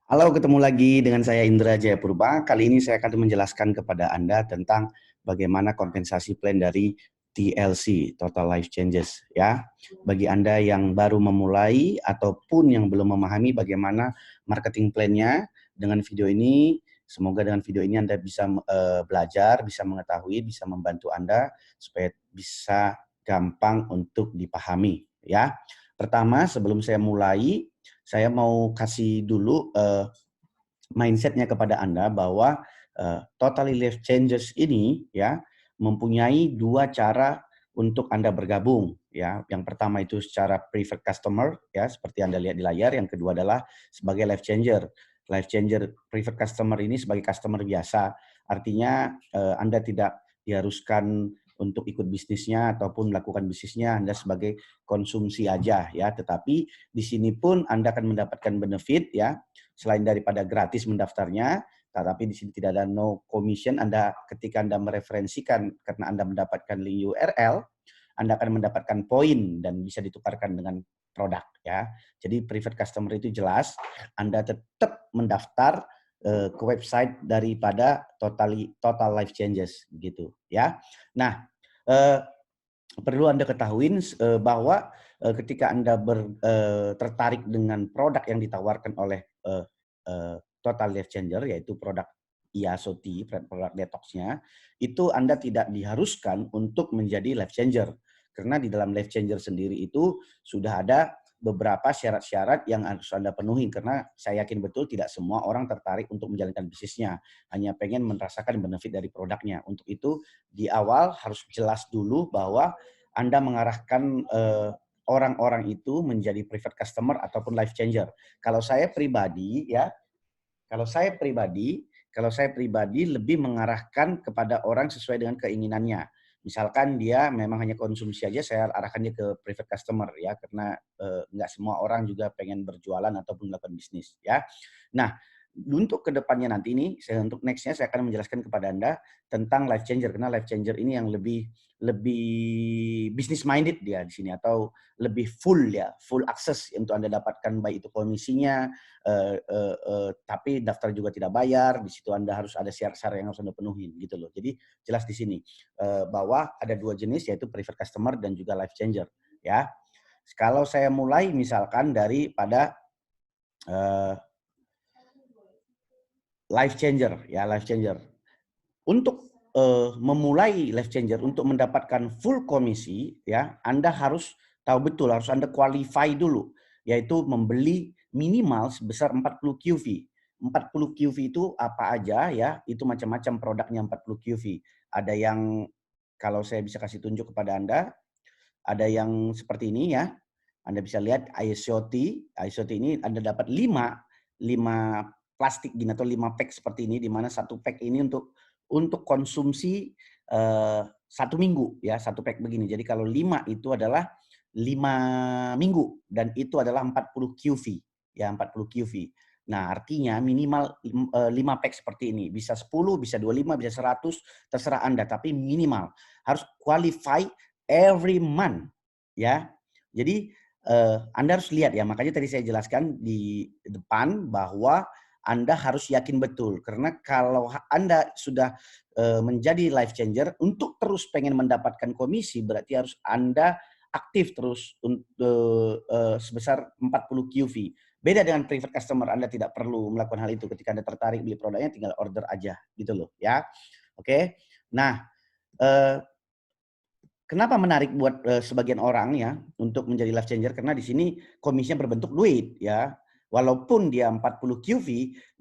Halo, ketemu lagi dengan saya Indra Jayapurba. Kali ini saya akan menjelaskan kepada Anda tentang bagaimana kompensasi plan dari TLC, Total Life Changes. Ya, bagi Anda yang baru memulai ataupun yang belum memahami bagaimana marketing plan-nya, dengan video ini, semoga dengan video ini Anda bisa belajar, bisa mengetahui, bisa membantu Anda supaya bisa gampang untuk dipahami. Ya, pertama sebelum saya mulai, saya mau kasih dulu mindsetnya kepada Anda bahwa Totally Life Changes ini ya mempunyai dua cara untuk Anda bergabung ya. Yang pertama itu secara preferred customer ya seperti Anda lihat di layar, yang kedua adalah sebagai life changer. Life changer preferred customer ini sebagai customer biasa. Artinya Anda tidak diharuskan untuk ikut bisnisnya ataupun melakukan bisnisnya, Anda sebagai konsumsi aja ya. Tetapi di sini pun Anda akan mendapatkan benefit ya, selain daripada gratis mendaftarnya, tetapi di sini tidak ada no commission. Ketika Anda mereferensikan karena Anda mendapatkan link URL, Anda akan mendapatkan poin dan bisa ditukarkan dengan produk ya. Jadi preferred customer itu jelas Anda tetap mendaftar ke website daripada Total Life Changes gitu ya. Nah, perlu Anda ketahui bahwa ketika Anda tertarik dengan produk yang ditawarkan oleh Total Life Changer, yaitu produk IASOT, produk detoxnya, itu Anda tidak diharuskan untuk menjadi life changer. Karena di dalam life changer sendiri itu sudah ada beberapa syarat-syarat yang harus Anda penuhi. Karena saya yakin betul tidak semua orang tertarik untuk menjalankan bisnisnya. Hanya pengen merasakan benefit dari produknya. Untuk itu di awal harus jelas dulu bahwa Anda mengarahkan orang-orang itu menjadi preferred customer ataupun life changer. Kalau saya pribadi ya, kalau saya pribadi lebih mengarahkan kepada orang sesuai dengan keinginannya. Misalkan dia memang hanya konsumsi aja, saya arahkan dia ke preferred customer ya, karena nggak semua orang juga pengen berjualan ataupun melakukan bisnis ya. Nah, untuk kedepannya nanti ini, untuk nextnya saya akan menjelaskan kepada Anda tentang life changer, karena life changer ini yang lebih business minded dia di sini, atau lebih full ya, full akses untuk Anda dapatkan, baik itu komisinya, tapi daftar juga tidak bayar. Di situ Anda harus ada syarat-syarat yang harus Anda penuhi gitu loh. Jadi jelas di sini bahwa ada dua jenis, yaitu preferred customer dan juga life changer ya. Kalau saya mulai misalkan daripada life changer ya, life changer. Untuk memulai life changer, untuk mendapatkan full komisi ya, Anda harus tahu betul, harus Anda qualify dulu, yaitu membeli minimal sebesar 40 QV. 40 QV itu apa aja ya? Itu macam-macam produknya 40 QV. Ada yang, kalau saya bisa kasih tunjuk kepada Anda, ada yang seperti ini ya. Anda bisa lihat ISOT. ISOT ini Anda dapat 5 plastik gini atau 5 pack seperti ini, di mana satu pack ini untuk konsumsi 1 minggu ya, satu pack begini. Jadi kalau 5 itu adalah 5 minggu dan itu adalah 40 QV ya, 40 QV. Nah, artinya minimal 5 pack seperti ini. Bisa 10, bisa 25, bisa 100, terserah Anda, tapi minimal harus qualify every month ya. Jadi Anda harus lihat ya, makanya tadi saya jelaskan di depan bahwa Anda harus yakin betul, karena kalau Anda sudah menjadi life changer, untuk terus pengen mendapatkan komisi berarti harus Anda aktif terus sebesar 40 QV. Beda dengan private customer, Anda tidak perlu melakukan hal itu. Ketika Anda tertarik beli produknya, tinggal order aja gitu loh ya. Oke. Nah, kenapa menarik buat sebagian orang ya untuk menjadi life changer? Karena di sini komisinya berbentuk duit ya. Walaupun dia 40 QV,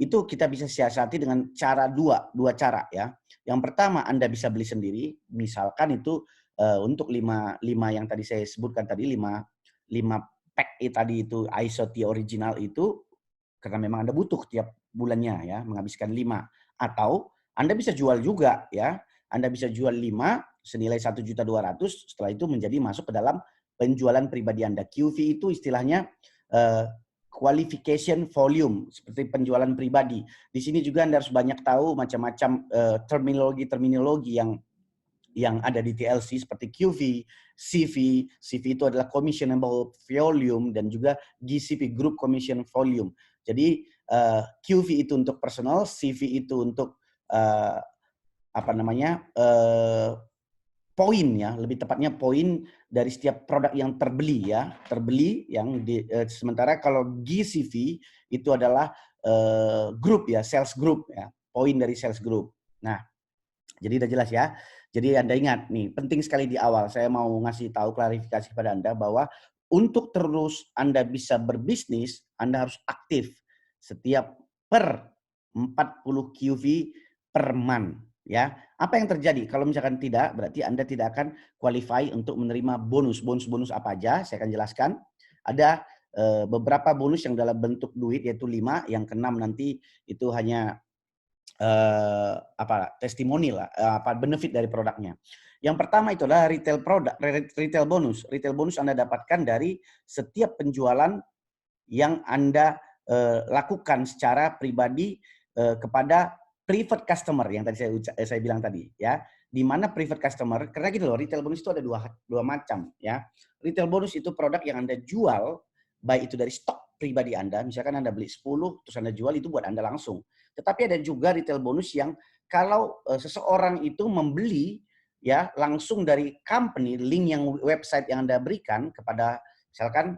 itu kita bisa siasati dengan cara dua cara ya. Yang pertama, Anda bisa beli sendiri, misalkan itu untuk 5 yang tadi saya sebutkan tadi, 5 pack tadi itu ISOT original itu, karena memang Anda butuh tiap bulannya ya, menghabiskan 5. Atau Anda bisa jual juga ya. Anda bisa jual 5 senilai 1.200.000, setelah itu menjadi masuk ke dalam penjualan pribadi Anda. QV itu istilahnya qualification volume, seperti penjualan pribadi. Di sini juga Anda harus banyak tahu macam-macam terminologi yang ada di TLC, seperti QV, CV. CV itu adalah commissionable volume, dan juga GCP, Group Commission Volume. Jadi QV itu untuk personal, CV itu untuk poin ya, lebih tepatnya poin dari setiap produk yang terbeli ya, sementara kalau GCV itu adalah grup ya, sales group ya, poin dari sales group. Nah, jadi udah jelas ya. Jadi Anda ingat nih, penting sekali di awal saya mau ngasih tahu klarifikasi kepada Anda bahwa untuk terus Anda bisa berbisnis, Anda harus aktif setiap per 40 QV per month ya. Apa yang terjadi? Kalau misalkan tidak, berarti Anda tidak akan qualify untuk menerima bonus. Bonus apa aja? Saya akan jelaskan. Ada beberapa bonus yang dalam bentuk duit, yaitu 5, yang ke-6 nanti itu hanya testimoni lah, benefit dari produknya. Yang pertama itu adalah retail bonus. Retail bonus Anda dapatkan dari setiap penjualan yang Anda lakukan secara pribadi kepada private customer yang tadi saya bilang tadi ya. Di mana private customer, karena gitu loh, retail bonus itu ada dua macam ya. Retail bonus itu produk yang Anda jual, baik itu dari stok pribadi Anda, misalkan Anda beli 10 terus Anda jual, itu buat Anda langsung. Tetapi ada juga retail bonus yang kalau seseorang itu membeli ya langsung dari company, link yang website yang Anda berikan kepada, misalkan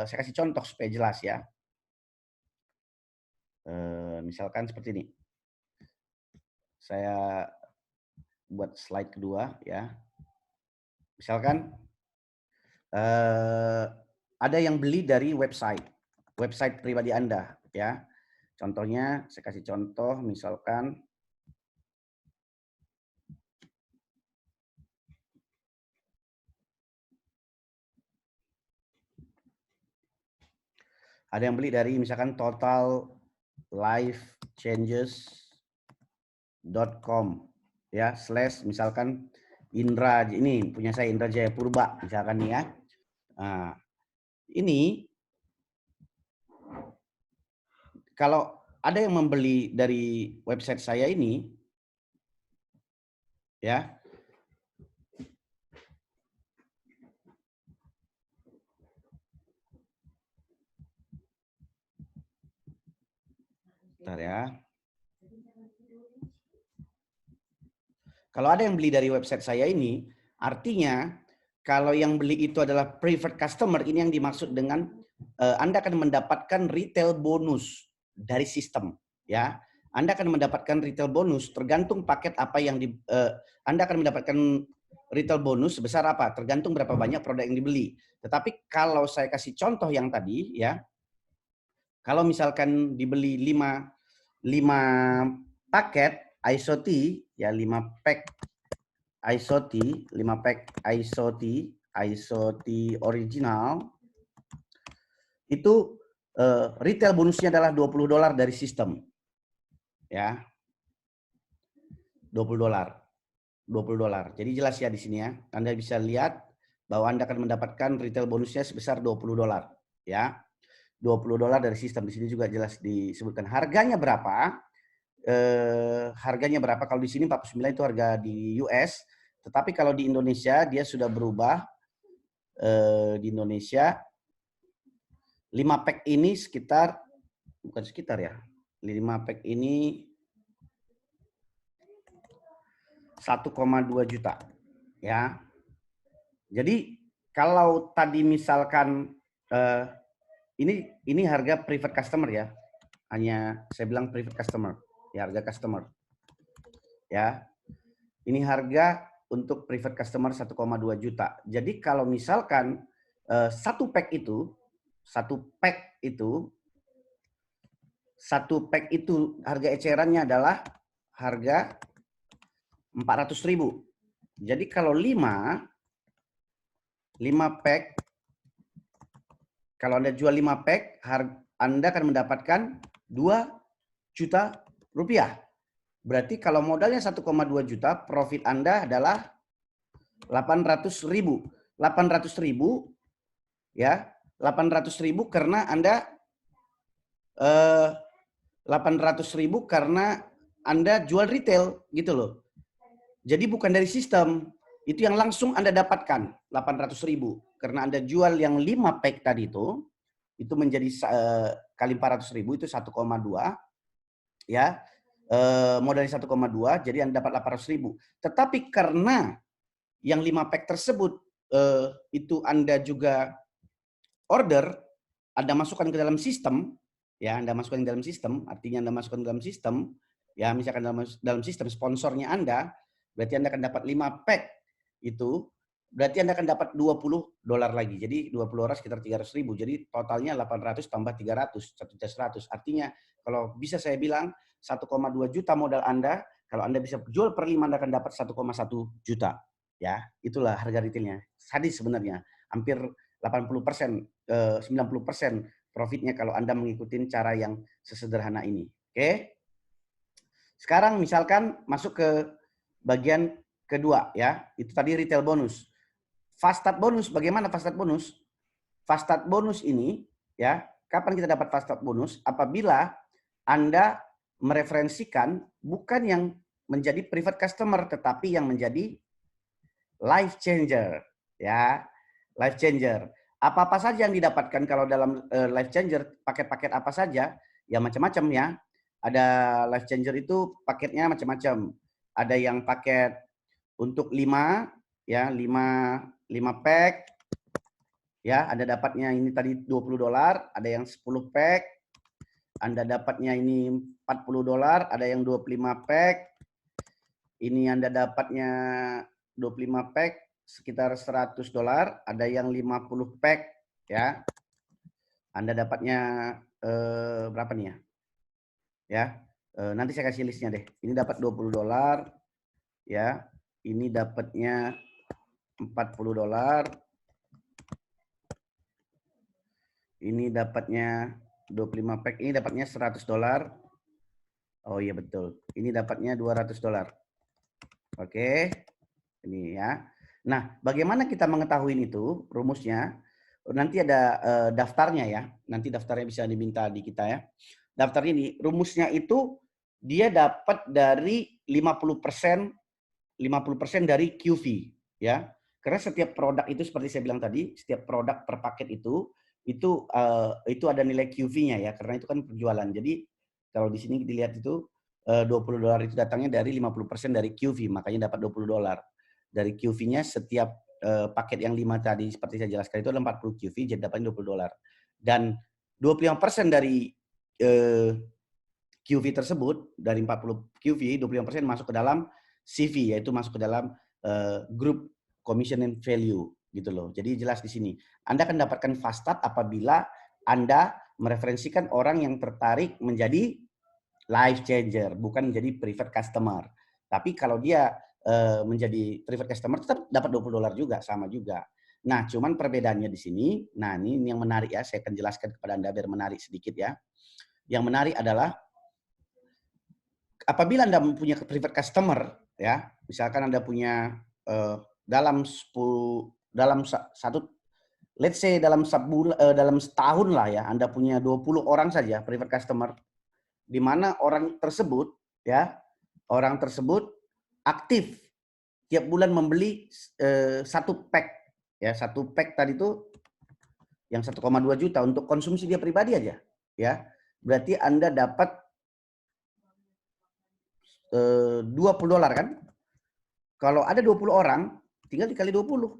saya kasih contoh supaya jelas ya. Misalkan seperti ini. Saya buat slide kedua ya. Misalkan ada yang beli dari website pribadi Anda ya. Contohnya saya kasih contoh, misalkan ada yang beli dari misalkan totallifechanges.com ya, / misalkan Indra, ini punya saya Indra Jaya Purba misalkan nih ya. Nah, ini kalau ada yang membeli dari website saya ini ya, bentar ya. Kalau ada yang beli dari website saya ini, artinya kalau yang beli itu adalah preferred customer, ini yang dimaksud dengan Anda akan mendapatkan retail bonus dari sistem ya. Anda akan mendapatkan retail bonus tergantung paket apa yang Anda akan mendapatkan retail bonus sebesar apa, tergantung berapa banyak produk yang dibeli. Tetapi kalau saya kasih contoh yang tadi ya, kalau misalkan dibeli 5 paket ISOT ya, 5 pack ISOT original, itu retail bonusnya adalah $20 dari sistem ya. $20. Jadi jelas ya di sini ya. Anda bisa lihat bahwa Anda akan mendapatkan retail bonusnya sebesar $20 ya. $20 dari sistem. Di sini juga jelas disebutkan harganya berapa. Harganya berapa, kalau di sini 49 itu harga di US, tetapi kalau di Indonesia dia sudah berubah. Di Indonesia 5 pack ini sekitar, bukan sekitar ya, 5 pack ini 1,2 juta ya. Jadi kalau tadi misalkan ini harga private customer ya, hanya saya bilang private customer ya, harga customer ya. Ini harga untuk private customer 1,2 juta. Jadi kalau misalkan satu pack itu harga ecerannya adalah harga 400.000. Jadi kalau 5 pack, kalau Anda jual 5 pack, Anda akan mendapatkan 2 juta rupiah. Berarti kalau modalnya 1,2 juta, profit Anda adalah 800.000. 800.000 ya, 800.000 karena Anda 800.000 karena Anda jual retail gitu loh. Jadi bukan dari sistem, itu yang langsung Anda dapatkan 800.000 karena Anda jual yang 5 pack tadi itu menjadi kali 400.000 itu 1,2 ya. Modalnya 1,2 jadi Anda dapat 800.000. Tetapi karena yang 5 pack tersebut itu Anda juga order, Anda masukkan ke dalam sistem, ya Anda masukkan ke dalam sistem, artinya Anda masukkan ke dalam sistem, ya misalkan dalam sistem sponsornya Anda, berarti Anda akan dapat 5 pack itu, berarti Anda akan dapat $20 lagi. Jadi 20 orang sekitar 300.000. Jadi totalnya 800 tambah 300, 1.100. Artinya kalau bisa saya bilang 1,2 juta modal Anda, kalau Anda bisa jual per 5 Anda akan dapat 1,1 juta. Ya, itulah harga retailnya. Sadis sebenarnya. Hampir 80%, 90% profitnya kalau Anda mengikuti cara yang sesederhana ini. Oke. Sekarang misalkan masuk ke bagian kedua ya. Itu tadi retail bonus. Fast start bonus, bagaimana fast start bonus? Fast start bonus ini ya, kapan kita dapat fast start bonus? Apabila Anda mereferensikan bukan yang menjadi private customer tetapi yang menjadi life changer ya. Life changer. Apa-apa saja yang didapatkan kalau dalam life changer, paket-paket apa saja, ya macam-macam ya. Ada life changer itu paketnya macam-macam. Ada yang paket untuk 5 ya, 5 pack. Ya, Anda dapatnya ini tadi $20, ada yang 10 pack. Anda dapatnya ini $40, ada yang 25 pack. Ini Anda dapatnya 25 pack sekitar $100, ada yang 50 pack ya. Anda dapatnya berapa nih ya? Ya. Nanti saya kasih listnya deh. Ini dapat $20 ya. Ini dapatnya $40. Ini dapatnya 25 pack, ini dapatnya $100. Oh iya betul. Ini dapatnya $200. Oke. Ini ya. Nah, bagaimana kita mengetahui itu rumusnya? Nanti ada daftarnya ya. Nanti daftarnya bisa diminta di kita ya. Daftarnya ini rumusnya itu dia dapat dari 50% dari QV ya. Karena setiap produk itu seperti saya bilang tadi, setiap produk per paket itu ada nilai QV-nya ya, karena itu kan penjualan. Jadi kalau di sini dilihat itu $20 itu datangnya dari 50% dari QV, makanya dapat $20. Dari QV-nya setiap paket yang 5 tadi seperti saya jelaskan itu ada 40 QV, jadi dapatnya $20. Dan 25% dari QV tersebut, dari 40 QV, 25% masuk ke dalam CV, yaitu masuk ke dalam grup commission and value gitu loh. Jadi jelas di sini. Anda akan dapatkan fast start apabila Anda mereferensikan orang yang tertarik menjadi life changer, bukan menjadi private customer. Tapi kalau dia menjadi private customer tetap dapat $20 juga, sama juga. Nah, cuman perbedaannya di sini, nah ini yang menarik ya, saya akan jelaskan kepada Anda biar menarik sedikit ya. Yang menarik adalah apabila Anda mempunyai private customer ya, misalkan Anda punya dalam setahun lah ya, Anda punya 20 orang saja private customer, di mana orang tersebut aktif tiap bulan membeli 1 pack ya, 1 pack tadi itu yang 1,2 juta untuk konsumsi dia pribadi aja ya. Berarti Anda dapat $20 kan? Kalau ada 20 orang, tinggal dikali 20.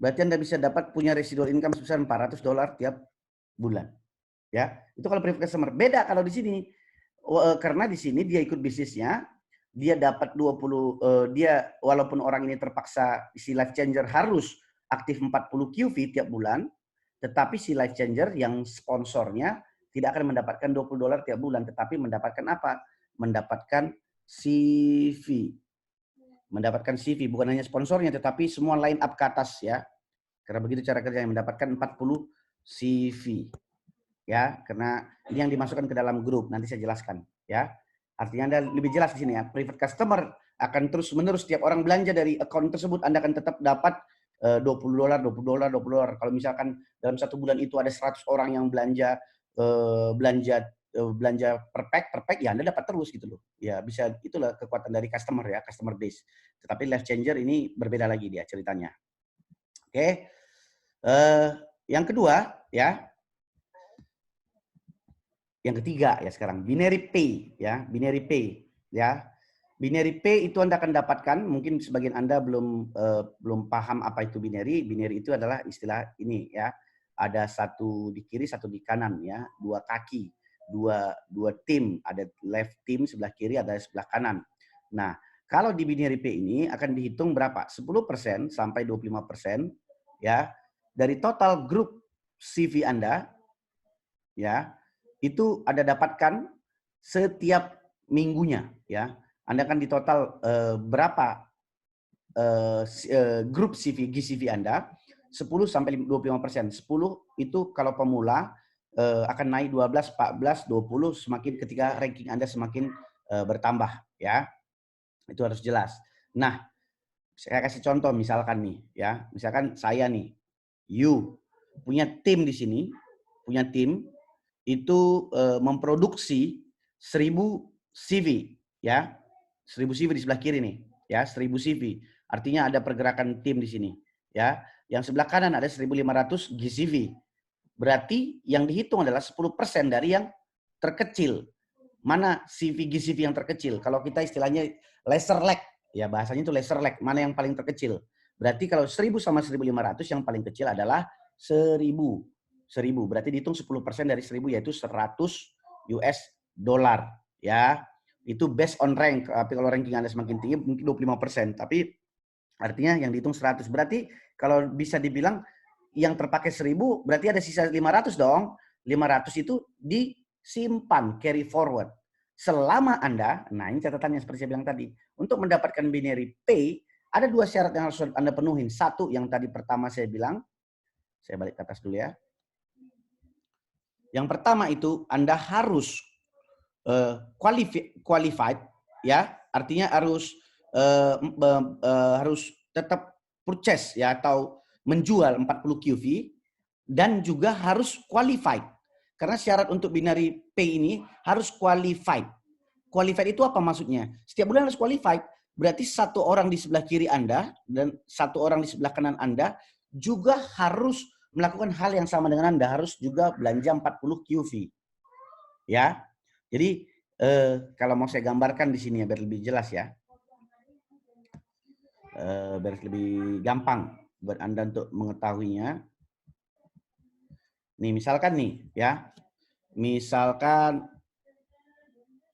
Berarti Anda bisa dapat punya residual income sebesar $400 tiap bulan. Ya, itu kalau private customer. Beda kalau di sini. Karena di sini dia ikut bisnisnya, dia dapat 20, dia walaupun orang ini terpaksa si life changer harus aktif 40 QV tiap bulan, tetapi si life changer yang sponsornya tidak akan mendapatkan $20 tiap bulan, tetapi mendapatkan apa? Mendapatkan CV. Mendapatkan CV, bukan hanya sponsornya, tetapi semua line up ke atas ya. Karena begitu cara kerjanya, mendapatkan 40 CV. Ya, karena ini yang dimasukkan ke dalam grup, nanti saya jelaskan ya. Artinya Anda lebih jelas di sini ya, private customer akan terus-menerus setiap orang belanja dari account tersebut, Anda akan tetap dapat $20. Kalau misalkan dalam 1 bulan itu ada 100 orang yang belanja per pack ya Anda dapat terus gitu loh. Ya bisa, itulah kekuatan dari customer ya, customer base. Tetapi life changer ini berbeda lagi dia ceritanya. Oke. Yang kedua ya, yang ketiga ya sekarang, binary pay ya, binary pay ya. Binary pay itu Anda akan dapatkan, mungkin sebagian Anda belum paham apa itu binary. Binary itu adalah istilah ini ya. Ada satu di kiri, satu di kanan ya, dua kaki, dua tim, ada left team sebelah kiri, ada sebelah kanan. Nah, kalau di binary pay ini akan dihitung berapa? 10% sampai 25% ya dari total grup CV Anda ya. Itu Anda dapatkan setiap minggunya ya. Anda akan di total berapa grup CV GCV Anda 10 sampai 25%. 10 itu kalau pemula akan naik 12, 14, 20 semakin ketika ranking Anda semakin bertambah ya. Itu harus jelas. Nah, saya kasih contoh misalkan nih ya. Misalkan saya nih, you punya tim di sini, punya tim itu memproduksi 1000 CV ya. 1000 CV di sebelah kiri nih ya, 1000 CV. Artinya ada pergerakan tim di sini ya. Yang sebelah kanan ada 1500 GCV. Berarti yang dihitung adalah 10% dari yang terkecil. Mana CV GCV yang terkecil? Kalau kita istilahnya laser lag ya, bahasanya itu laser lag, mana yang paling terkecil. Berarti kalau 1000 sama 1500 yang paling kecil adalah 1000. 1000 berarti dihitung 10% dari 1000 yaitu 100 US dollar ya. Itu based on rank. Tapi kalau ranking Anda semakin tinggi mungkin 25%, tapi artinya yang dihitung 100. Berarti kalau bisa dibilang yang terpakai 1000 berarti ada sisa 500 dong. 500 itu disimpan carry forward. Selama Anda, nah ini catatannya seperti saya bilang tadi, untuk mendapatkan binary pay ada dua syarat yang harus Anda penuhin. Satu yang tadi pertama saya bilang, saya balik ke atas dulu ya. Yang pertama itu Anda harus qualified ya, artinya harus tetap purchase ya atau menjual 40 QV dan juga harus qualified. Karena syarat untuk binary pay ini harus qualified. Qualified itu apa maksudnya? Setiap bulan harus qualified. Berarti satu orang di sebelah kiri Anda dan satu orang di sebelah kanan Anda juga harus melakukan hal yang sama dengan Anda, harus juga belanja 40 QV. Ya. Jadi kalau mau saya gambarkan di sini ya biar lebih jelas ya. Biar lebih gampang buat Anda untuk mengetahuinya. Nih misalkan nih ya. Misalkan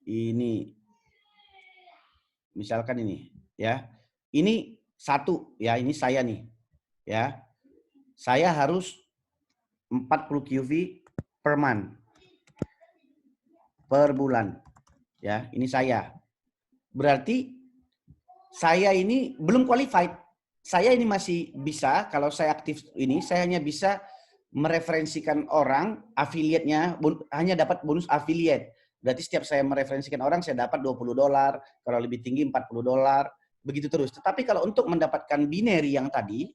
ini ya. Ini satu ya, ini saya nih ya. Saya harus 40 QV per month. Per bulan. Ya, ini saya. Berarti saya ini belum qualified. Saya ini masih bisa, kalau saya aktif ini, saya hanya bisa mereferensikan orang, affiliate-nya, hanya dapat bonus affiliate. Berarti setiap saya mereferensikan orang, saya dapat $20. Kalau lebih tinggi $40. Begitu terus. Tetapi kalau untuk mendapatkan binary yang tadi,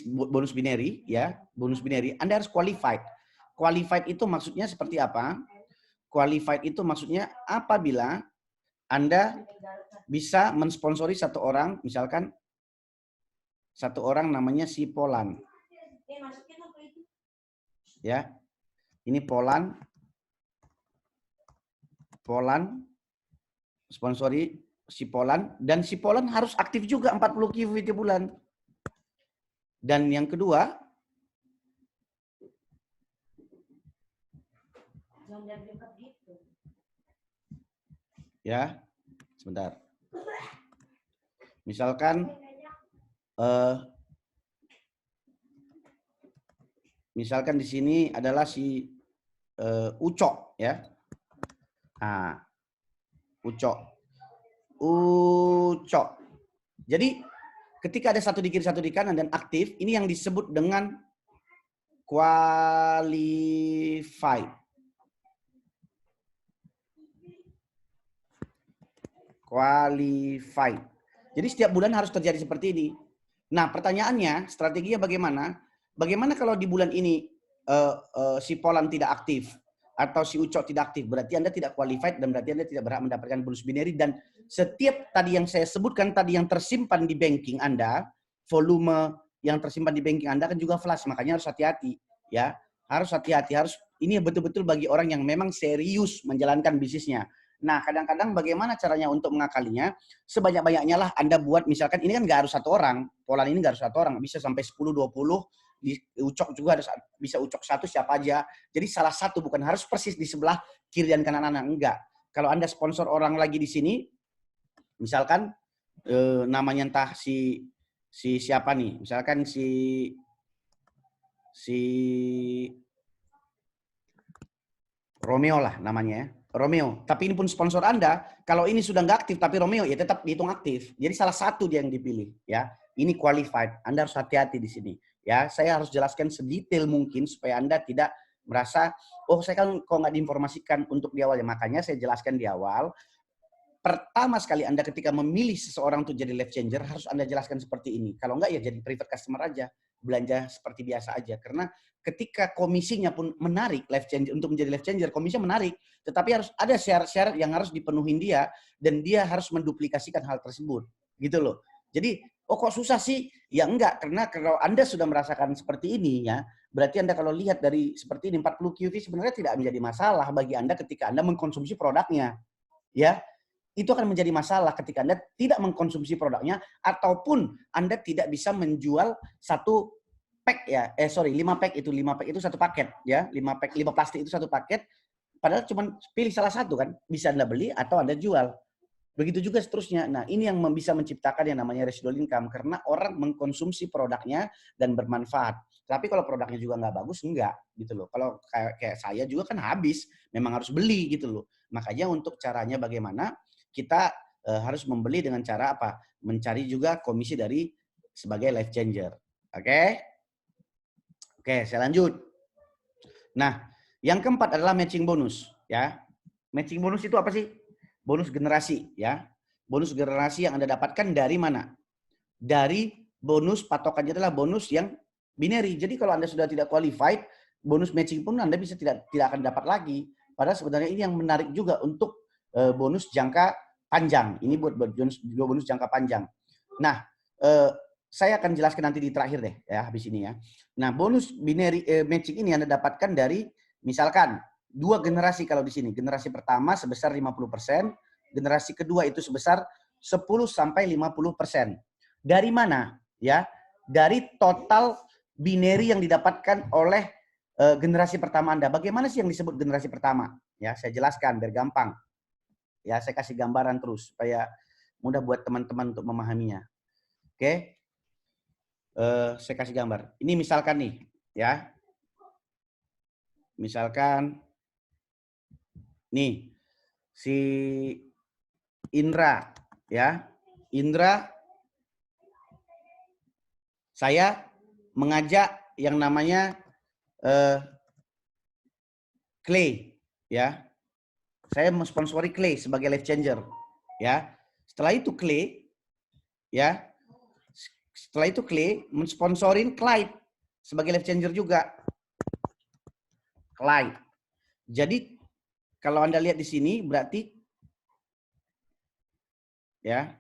bonus binary, ya, bonus binary, Anda harus qualified. Qualified itu maksudnya seperti apa? Qualified itu maksudnya apabila Anda bisa mensponsori satu orang, misalkan satu orang namanya si Polan. Ya. Ini Polan sponsori si Polan dan si Polan harus aktif juga 40 QV di bulan. Dan yang kedua, ya, sebentar. Misalkan di sini adalah si Ucok ya. Nah, Ucok. Jadi ketika ada satu di kiri satu di kanan dan aktif, ini yang disebut dengan qualified. Qualified. Jadi setiap bulan harus terjadi seperti ini. Nah, pertanyaannya, strateginya bagaimana? Bagaimana kalau di bulan ini si Polan tidak aktif atau si Ucok tidak aktif? Berarti Anda tidak qualified dan berarti Anda tidak berhak mendapatkan bonus binary. Dan setiap tadi yang saya sebutkan tadi yang tersimpan di banking Anda, volume yang tersimpan di banking Anda kan juga flash. Makanya harus hati-hati ya. Harus hati-hati, ini betul-betul bagi orang yang memang serius menjalankan bisnisnya. Nah, kadang-kadang bagaimana caranya untuk mengakalinya? Sebanyak-banyaknya lah Anda buat, misalkan ini kan nggak harus satu orang, pola ini nggak harus satu orang, bisa sampai 10, 20, di ucok juga bisa ucok satu siapa aja. Jadi salah satu, bukan harus persis di sebelah kiri dan kanan Anda, enggak. Kalau Anda sponsor orang lagi di sini, misalkan namanya entah si siapa nih, misalkan si Romeo lah namanya, Romeo. Tapi ini pun sponsor Anda. Kalau ini sudah nggak aktif tapi Romeo, ya tetap dihitung aktif. Jadi salah satu dia yang dipilih, ya. Ini qualified. Anda harus hati-hati di sini, ya. Saya harus jelaskan sedetail mungkin supaya Anda tidak merasa, oh saya kan kok nggak diinformasikan untuk di awal, ya. Makanya saya jelaskan di awal. Pertama sekali Anda ketika memilih seseorang untuk jadi life changer, harus Anda jelaskan seperti ini. Kalau enggak, ya jadi preferred customer aja. Belanja seperti biasa aja. Karena ketika komisinya pun menarik, life changer, untuk menjadi life changer, komisinya menarik. Tetapi harus ada syarat-syarat yang harus dipenuhi dia, dan dia harus menduplikasikan hal tersebut. Gitu loh. Jadi, oh kok susah sih? Ya enggak, karena kalau Anda sudah merasakan seperti ini, ya, berarti Anda kalau lihat dari seperti ini, 40 QV sebenarnya tidak menjadi masalah bagi Anda ketika Anda mengkonsumsi produknya. Ya, itu akan menjadi masalah ketika Anda tidak mengkonsumsi produknya, ataupun Anda tidak bisa menjual satu pack, ya. 5 pack itu satu paket, ya. 5 pack, 5 plastik itu satu paket. Padahal cuma pilih salah satu kan, bisa Anda beli atau Anda jual. Begitu juga seterusnya. Nah, ini yang bisa menciptakan yang namanya residual income, karena orang mengkonsumsi produknya dan bermanfaat. Tapi kalau produknya juga nggak bagus, enggak gitu loh. Kalau kayak saya juga kan habis, memang harus beli gitu loh. Makanya untuk caranya bagaimana, kita harus membeli dengan cara apa? Mencari juga komisi dari sebagai life changer. Oke? Oke, saya lanjut. Nah, yang keempat adalah matching bonus, ya. Matching bonus itu apa sih? Bonus generasi, ya. Bonus generasi yang Anda dapatkan dari mana? Dari bonus patokannya adalah bonus yang binary. Jadi kalau Anda sudah tidak qualified, bonus matching pun Anda bisa tidak akan dapat lagi. Padahal sebenarnya ini yang menarik juga untuk bonus jangka panjang. Ini buat bonus jangka panjang. Nah, saya akan jelaskan nanti di terakhir deh, ya, habis ini ya. Nah, bonus binary matching ini Anda dapatkan dari misalkan 2 generasi kalau di sini. Generasi pertama sebesar 50%, generasi kedua itu sebesar 10 sampai 50%. Dari mana? Ya, dari total binary yang didapatkan oleh generasi pertama Anda. Bagaimana sih yang disebut generasi pertama? Ya, saya jelaskan biar gampang. Ya, saya kasih gambaran terus supaya mudah buat teman-teman untuk memahaminya. Oke. Saya kasih gambar. Ini misalkan nih, ya. Misalkan nih si Indra, ya. Indra, saya mengajak yang namanya Clay, ya. Saya mensponsori Clay sebagai life changer, ya. Setelah itu Clay, ya. Setelah itu Clay mensponsorin Clyde sebagai life changer juga. Clyde. Jadi kalau Anda lihat di sini berarti, ya.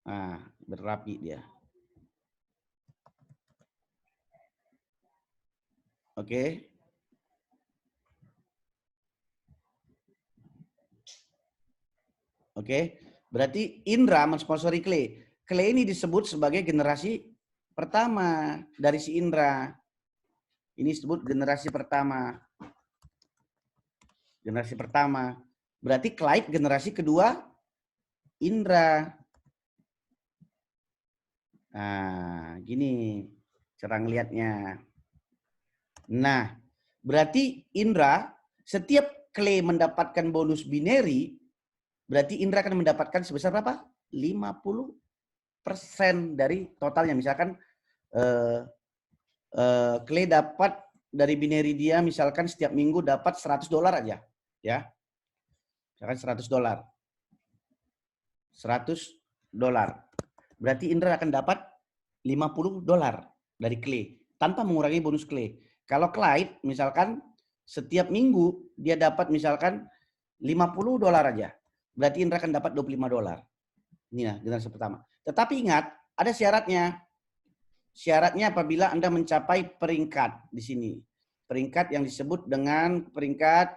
Nah, berapi dia. Oke. Oke. Berarti Indra mensponsori Clay. Clay ini disebut sebagai generasi pertama dari si Indra. Ini disebut generasi pertama. Generasi pertama. Berarti Clyde generasi kedua Indra. Nah, gini cara ngelihatnya. Nah, berarti Indra setiap Clay mendapatkan bonus binary, berarti Indra akan mendapatkan sebesar berapa? 50% dari totalnya. Misalkan Clay dapat dari binary dia misalkan setiap minggu dapat $100 aja, ya. Misalkan $100. $100. Berarti Indra akan dapat $50 dari Clay tanpa mengurangi bonus Clay. Kalau Clyde misalkan setiap minggu dia dapat misalkan $50 aja. Berarti Indra akan dapat $25. Ini ya generasi pertama. Tetapi ingat, ada syaratnya. syaratnya apabila Anda mencapai peringkat di sini. Peringkat yang disebut dengan peringkat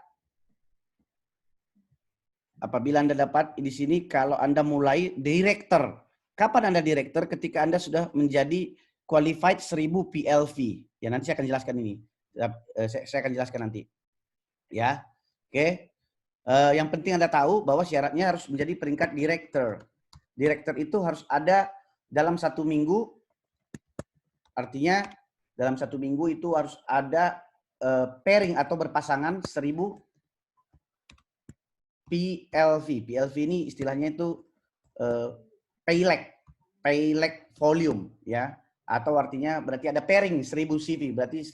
apabila Anda dapat di sini kalau Anda mulai director. Kapan Anda director? Ketika Anda sudah menjadi qualified 1000 PLV. Ya, nanti saya akan jelaskan ini. Saya akan jelaskan nanti. Ya. Oke. Yang penting Anda tahu bahwa syaratnya harus menjadi peringkat director. Director itu harus ada dalam 1 minggu. Artinya dalam 1 minggu itu harus ada pairing atau berpasangan 1000 PLV. PLV ini istilahnya itu payleg volume ya, atau artinya berarti ada pairing 1000 CV, berarti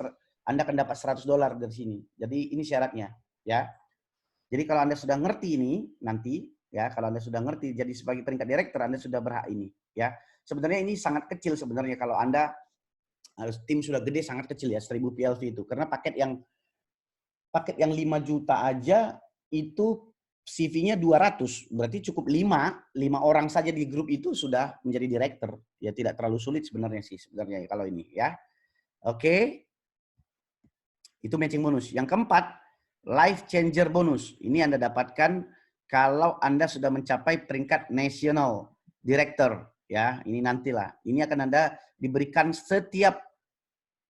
Anda akan dapat $100 dari sini. Jadi ini syaratnya ya. Jadi kalau Anda sudah ngerti ini nanti ya, kalau Anda sudah ngerti jadi sebagai peringkat director Anda sudah berhak ini ya. Sebenarnya ini sangat kecil sebenarnya kalau Anda harus tim sudah gede, sangat kecil ya 1000 PLV itu, karena paket yang 5 juta aja itu CV-nya 200, berarti cukup 5 orang saja di grup itu sudah menjadi director. Ya tidak terlalu sulit sebenarnya sih sebenarnya kalau ini ya. Oke. Itu matching bonus. Yang keempat, life changer bonus. Ini Anda dapatkan kalau Anda sudah mencapai peringkat national director ya. Ini nantilah. Ini akan Anda diberikan setiap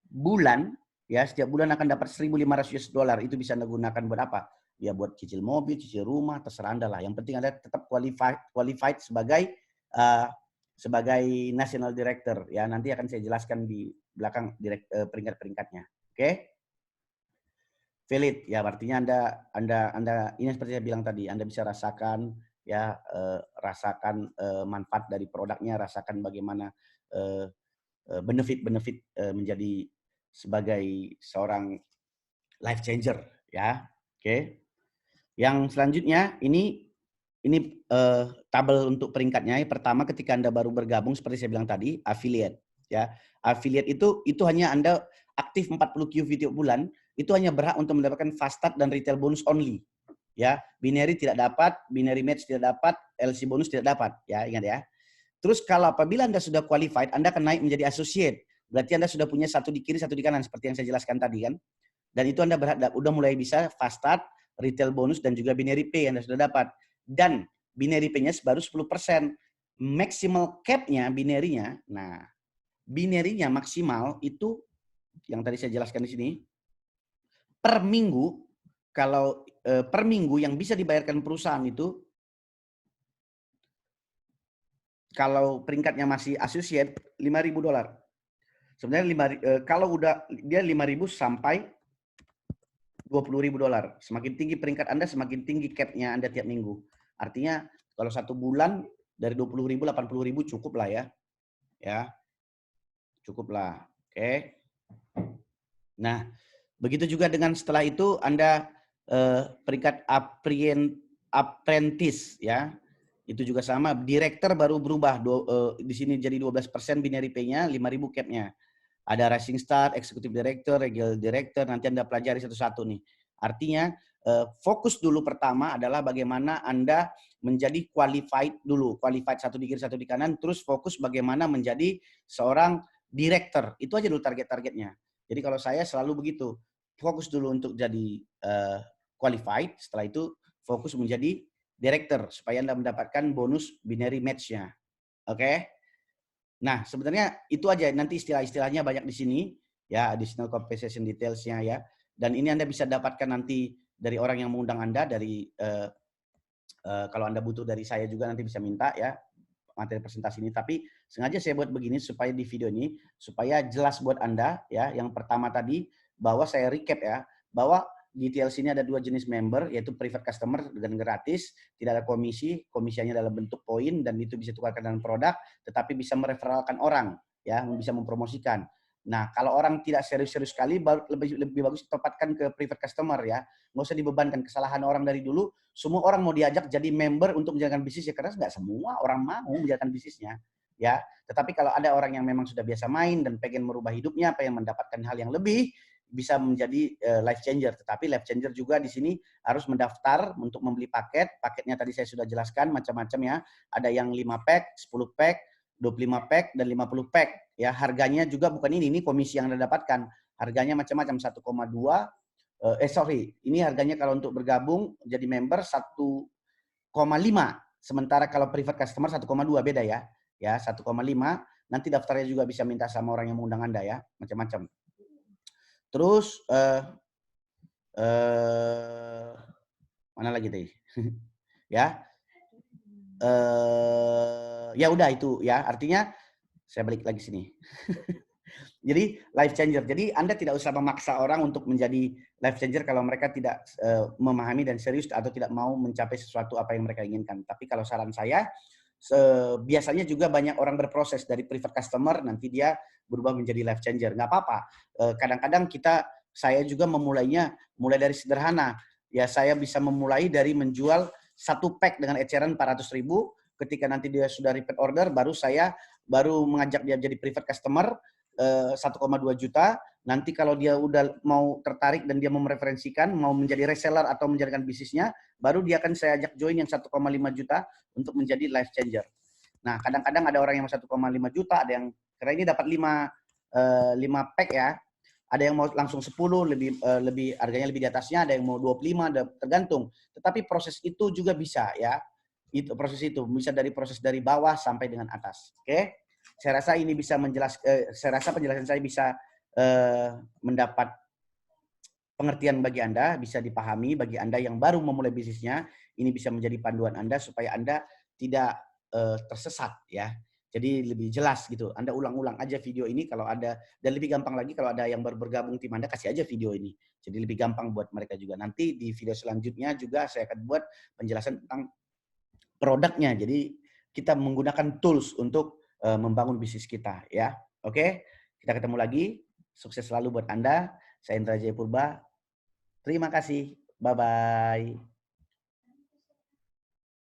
bulan ya, setiap bulan akan dapat $1.500. Itu bisa Anda gunakan buat apa? Ya buat cicil mobil, cicil rumah, terserah Anda lah. Yang penting Anda tetap qualified sebagai sebagai national director ya. Nanti akan saya jelaskan di belakang peringkat-peringkatnya. Oke? Valid ya, artinya Anda ini seperti saya bilang tadi, Anda bisa rasakan ya, rasakan manfaat dari produknya, rasakan bagaimana benefit-benefit menjadi sebagai seorang life changer ya. Oke. Yang selanjutnya ini tabel untuk peringkatnya. Yang pertama ketika Anda baru bergabung seperti saya bilang tadi, affiliate ya. Affiliate itu hanya Anda aktif 40 QV tiap bulan, itu hanya berhak untuk mendapatkan fast start dan retail bonus only. Ya, binary tidak dapat, binary match tidak dapat, LC bonus tidak dapat ya, ingat ya. Terus kalau apabila Anda sudah qualified, Anda akan naik menjadi associate. Berarti Anda sudah punya satu di kiri, satu di kanan seperti yang saya jelaskan tadi kan. Dan itu Anda udah mulai bisa fast start, retail bonus, dan juga binary pay Anda sudah dapat. Dan binary pay-nya baru 10%. Maximal cap-nya binary-nya, nah binary-nya maksimal itu yang tadi saya jelaskan di sini, per minggu, kalau per minggu yang bisa dibayarkan perusahaan itu, kalau peringkatnya masih associate, $5.000. Sebenarnya kalau udah dia 5.000 sampai $20.000. Semakin tinggi peringkat Anda, semakin tinggi cap-nya Anda tiap minggu. Artinya kalau 1 bulan dari 20.000, 80.000 cukup lah ya. Ya. Cukup lah. Oke. Nah, begitu juga dengan setelah itu Anda peringkat apprentice ya. Itu juga sama, director baru berubah di sini jadi 12% binary pay-nya, 5.000 cap-nya. Ada Rising Star, Executive Director, Regular Director, nanti Anda pelajari satu-satu nih. Artinya fokus dulu pertama adalah bagaimana Anda menjadi qualified dulu. Qualified satu di kiri, satu di kanan, terus fokus bagaimana menjadi seorang director. Itu aja dulu target-targetnya. Jadi kalau saya selalu begitu. Fokus dulu untuk jadi qualified, setelah itu fokus menjadi director supaya Anda mendapatkan bonus binary match-nya. Oke? Nah, sebenarnya itu aja, nanti istilah-istilahnya banyak di sini ya, additional compensation details-nya ya. Dan ini Anda bisa dapatkan nanti dari orang yang mengundang Anda, dari kalau Anda butuh dari saya juga nanti bisa minta ya materi presentasi ini. Tapi sengaja saya buat begini supaya di video ini supaya jelas buat Anda ya. Yang pertama tadi bahwa saya recap ya, bahwa di TLC ini ada 2 jenis member, yaitu private customer dengan gratis, tidak ada komisi, komisinya dalam bentuk poin dan itu bisa tukarkan dengan produk, tetapi bisa mereferalkan orang, ya, bisa mempromosikan. Nah, kalau orang tidak serius-serius sekali, lebih bagus tepatkan ke private customer ya, nggak usah dibebankan. Kesalahan orang dari dulu, semua orang mau diajak jadi member untuk menjalankan bisnis ya, karena nggak semua orang mau menjalankan bisnisnya, ya. Tetapi kalau ada orang yang memang sudah biasa main dan pengen merubah hidupnya, pengen mendapatkan hal yang lebih, bisa menjadi life changer. Tetapi life changer juga di sini harus mendaftar untuk membeli paket. Paketnya tadi saya sudah jelaskan macam-macam ya. Ada yang 5 pack, 10 pack, 25 pack dan 50 pack ya. Harganya juga bukan ini komisi yang Anda dapatkan. Harganya macam-macam 1,2 ini harganya kalau untuk bergabung jadi member 1,5. Sementara kalau private customer 1,2 beda ya. Ya, 1,5. Nanti daftarnya juga bisa minta sama orang yang mengundang Anda ya, macam-macam. Terus mana lagi tadi? Ya. Ya udah itu ya. Artinya saya balik lagi sini. Jadi life changer. Jadi Anda tidak usah memaksa orang untuk menjadi life changer kalau mereka tidak memahami dan serius atau tidak mau mencapai sesuatu apa yang mereka inginkan. Tapi kalau saran saya, biasanya juga banyak orang berproses dari private customer nanti dia berubah menjadi life changer. Nggak apa-apa. Kadang-kadang saya juga mulai dari sederhana. Ya saya bisa memulai dari menjual 1 pack dengan eceran 400.000. Ketika nanti dia sudah repeat order, baru mengajak dia jadi private customer 1,2 juta. Nanti kalau dia udah mau tertarik dan dia mau mereferensikan, mau menjadi reseller atau menjalankan bisnisnya, baru dia akan saya ajak join yang 1,5 juta untuk menjadi life changer. Nah, kadang-kadang ada orang yang mau 1,5 juta, ada yang karena ini dapat 5 pack ya. Ada yang mau langsung 10, lebih harganya lebih di atasnya, ada yang mau 25, tergantung. Tetapi proses itu juga bisa ya. Proses itu bisa proses dari bawah sampai dengan atas. Oke? Saya rasa ini bisa saya rasa penjelasan saya bisa mendapat pengertian bagi Anda, bisa dipahami bagi Anda yang baru memulai bisnisnya. Ini bisa menjadi panduan Anda supaya Anda tidak tersesat ya. Jadi lebih jelas gitu. Anda ulang-ulang aja video ini kalau ada, dan lebih gampang lagi kalau ada yang baru bergabung tim Anda, kasih aja video ini. Jadi lebih gampang buat mereka juga. Nanti di video selanjutnya juga saya akan buat penjelasan tentang produknya. Jadi kita menggunakan tools untuk membangun bisnis kita ya. Oke, kita ketemu lagi. Sukses selalu buat Anda. Saya Indra Jaya Purba. Terima kasih. Bye-bye.